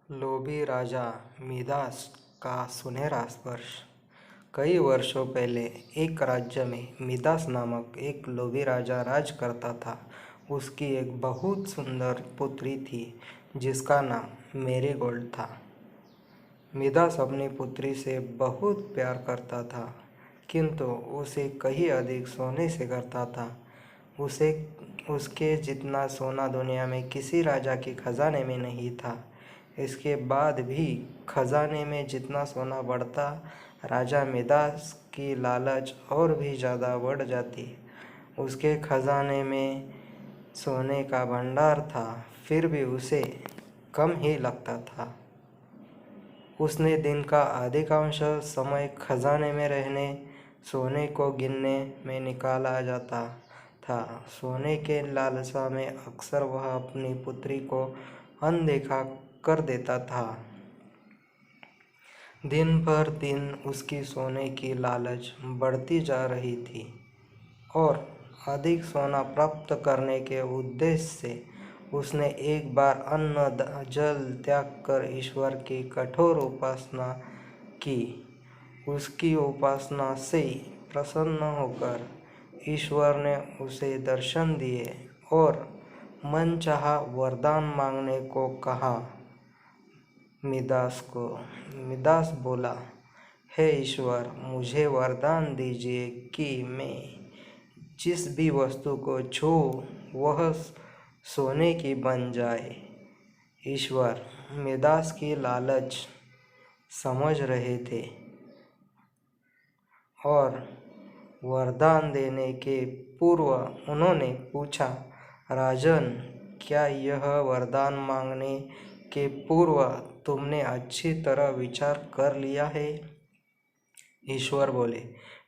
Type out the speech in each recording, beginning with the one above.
लोभी राजा मिदास का सुनहरा स्पर्श। कई वर्षों पहले एक राज्य में मिदास नामक एक लोभी राजा राज करता था। उसकी एक बहुत सुंदर पुत्री थी जिसका नाम मेरीगोल्ड था। मिदास अपनी पुत्री से बहुत प्यार करता था, किंतु उसे कहीं अधिक सोने से करता था। उसे उसके जितना सोना दुनिया में किसी राजा के खजाने में नहीं था। इसके बाद भी खजाने में जितना सोना बढ़ता, राजा मिदास की लालच और भी ज़्यादा बढ़ जाती। उसके खजाने में सोने का भंडार था, फिर भी उसे कम ही लगता था। उसने दिन का अधिकांश समय खजाने में रहने, सोने को गिनने में निकाला जाता था। सोने के लालसा में अक्सर वह अपनी पुत्री को अनदेखा कर देता था। दिन पर दिन उसकी सोने की लालच बढ़ती जा रही थी और अधिक सोना प्राप्त करने के उद्देश्य से उसने एक बार अन्न जल त्याग कर ईश्वर की कठोर उपासना की। उसकी उपासना से प्रसन्न होकर ईश्वर ने उसे दर्शन दिए और मनचाहा वरदान मांगने को कहा। मिदास बोला, हे ईश्वर, मुझे वरदान दीजिए कि मैं जिस भी वस्तु को छूऊं वह सोने की बन जाए। ईश्वर मिदास की लालच समझ रहे थे और वरदान देने के पूर्व उन्होंने पूछा, राजन, क्या यह वरदान मांगने के पूर्व तुमने अच्छी तरह विचार कर लिया है? ईश्वर बोले,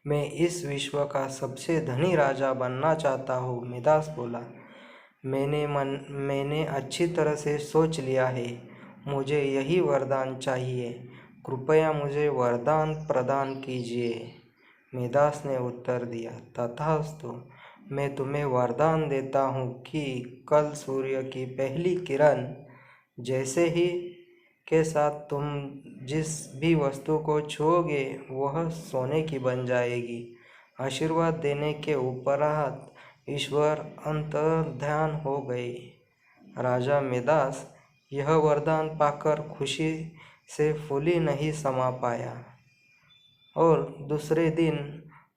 मैं इस विश्व का सबसे धनी राजा बनना चाहता हूँ। मिदास बोला, मैंने अच्छी तरह से सोच लिया है। मुझे यही वरदान चाहिए। कृपया मुझे वरदान प्रदान कीजिए। मिदास ने उत्तर दिया, तथास्तु। मैं तुम्हें वरदान देता हूँ कि कल सूर्य की पहली किरण जैसे ही के साथ तुम जिस भी वस्तु को छूओगे वह सोने की बन जाएगी। आशीर्वाद देने के उपरांत ईश्वर अंतर्ध्यान हो गए। राजा मिदास यह वरदान पाकर खुशी से फूली नहीं समा पाया और दूसरे दिन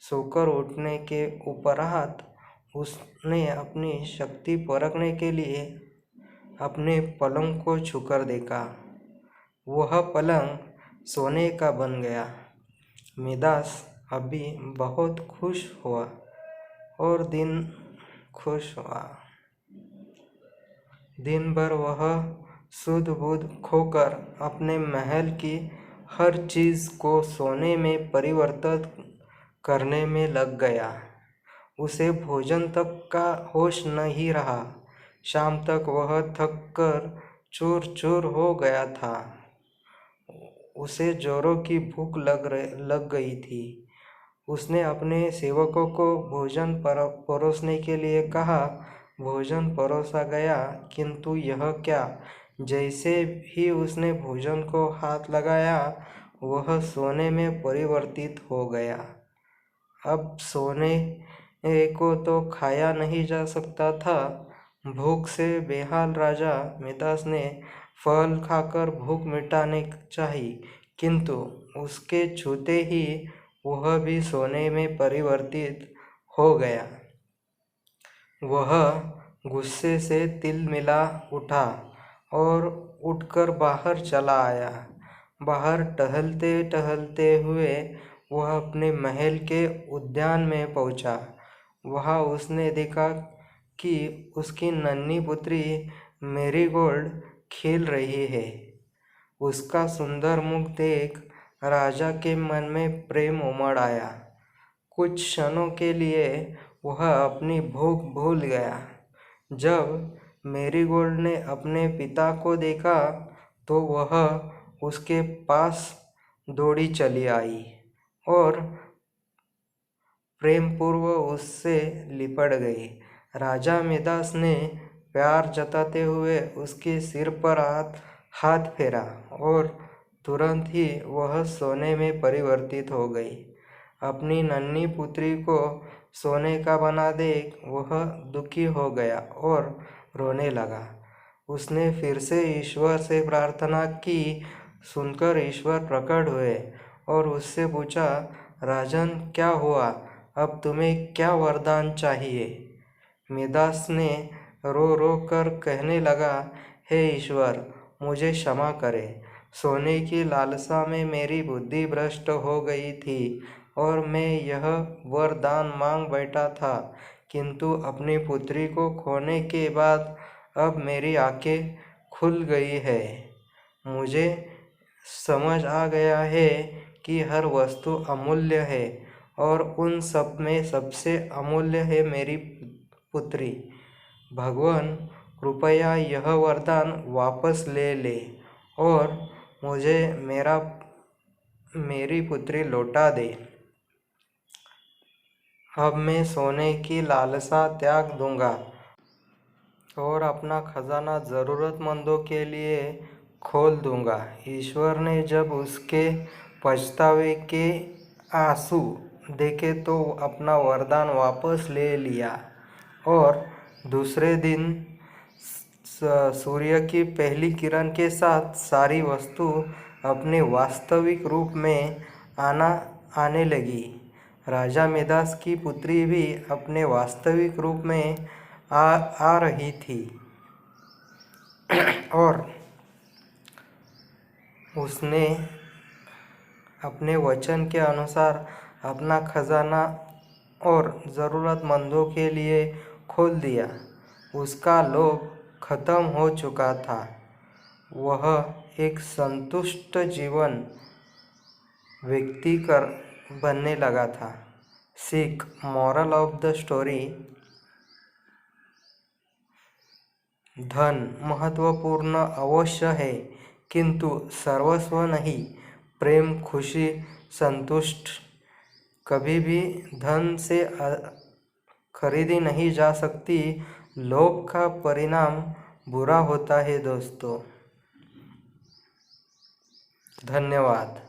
सोकर उठने के उपरांत उसने अपनी शक्ति परखने के लिए अपने पलंग को छूकर देखा। वह पलंग सोने का बन गया। मिदास अभी बहुत खुश हुआ और दिन भर वह सुध बुध खोकर अपने महल की हर चीज़ को सोने में परिवर्तित करने में लग गया। उसे भोजन तक का होश नहीं रहा। शाम तक वह थक कर चूर चूर हो गया था। उसे जोरों की भूख लग गई थी। उसने अपने सेवकों को भोजन परोसने के लिए कहा। भोजन परोसा गया, किंतु यह क्या, जैसे ही उसने भोजन को हाथ लगाया वह सोने में परिवर्तित हो गया। अब सोने को तो खाया नहीं जा सकता था। भूख से बेहाल राजा मिदास ने फल खाकर भूख मिटाने चाहिए, किंतु उसके छूते ही वह भी सोने में परिवर्तित हो गया। वह गुस्से से तिलमिला उठा और उठकर बाहर चला आया। बाहर टहलते टहलते हुए वह अपने महल के उद्यान में पहुंचा। वहां उसने देखा कि उसकी नन्ही पुत्री मेरीगोल्ड खेल रही है। उसका सुंदर मुख देख राजा के मन में प्रेम उमड़ आया। कुछ क्षणों के लिए वह अपनी भूख भूल गया। जब मेरीगोल्ड ने अपने पिता को देखा तो वह उसके पास दौड़ी चली आई और प्रेमपूर्वक उससे लिपट गई। राजा मिदास ने प्यार जताते हुए उसके सिर पर हाथ हाथ फेरा और तुरंत ही वह सोने में परिवर्तित हो गई। अपनी नन्ही पुत्री को सोने का बना देख वह दुखी हो गया और रोने लगा। उसने फिर से ईश्वर से प्रार्थना की। सुनकर ईश्वर प्रकट हुए और उससे पूछा, राजन, क्या हुआ? अब तुम्हें क्या वरदान चाहिए? मिदास ने रो रो कर कहने लगा, हे ईश्वर, मुझे क्षमा करें। सोने की लालसा में मेरी बुद्धि भ्रष्ट हो गई थी और मैं यह वरदान मांग बैठा था, किंतु अपनी पुत्री को खोने के बाद अब मेरी आंखें खुल गई है। मुझे समझ आ गया है कि हर वस्तु अमूल्य है और उन सब में सबसे अमूल्य है मेरी पुत्री। भगवान, कृपया यह वरदान वापस ले ले और मुझे मेरी पुत्री लौटा दे। अब मैं सोने की लालसा त्याग दूंगा और अपना खजाना ज़रूरतमंदों के लिए खोल दूंगा। ईश्वर ने जब उसके पछतावे के आंसू देखे तो अपना वरदान वापस ले लिया और दूसरे दिन सूर्य की पहली किरण के साथ सारी वस्तु अपने वास्तविक रूप में आने लगी। राजा मिदास की पुत्री भी अपने वास्तविक रूप में आ रही थी और उसने अपने वचन के अनुसार अपना खजाना और ज़रूरतमंदों के लिए खोल दिया। उसका लोभ खत्म हो चुका था। वह एक संतुष्ट जीवन व्यक्ति बनने लगा था। सीख, मॉरल ऑफ द स्टोरी, धन महत्वपूर्ण अवश्य है, किंतु सर्वस्व नहीं। प्रेम, खुशी, संतुष्ट कभी भी धन से खरीदी नहीं जा सकती। लोभ का परिणाम बुरा होता है दोस्तों। धन्यवाद।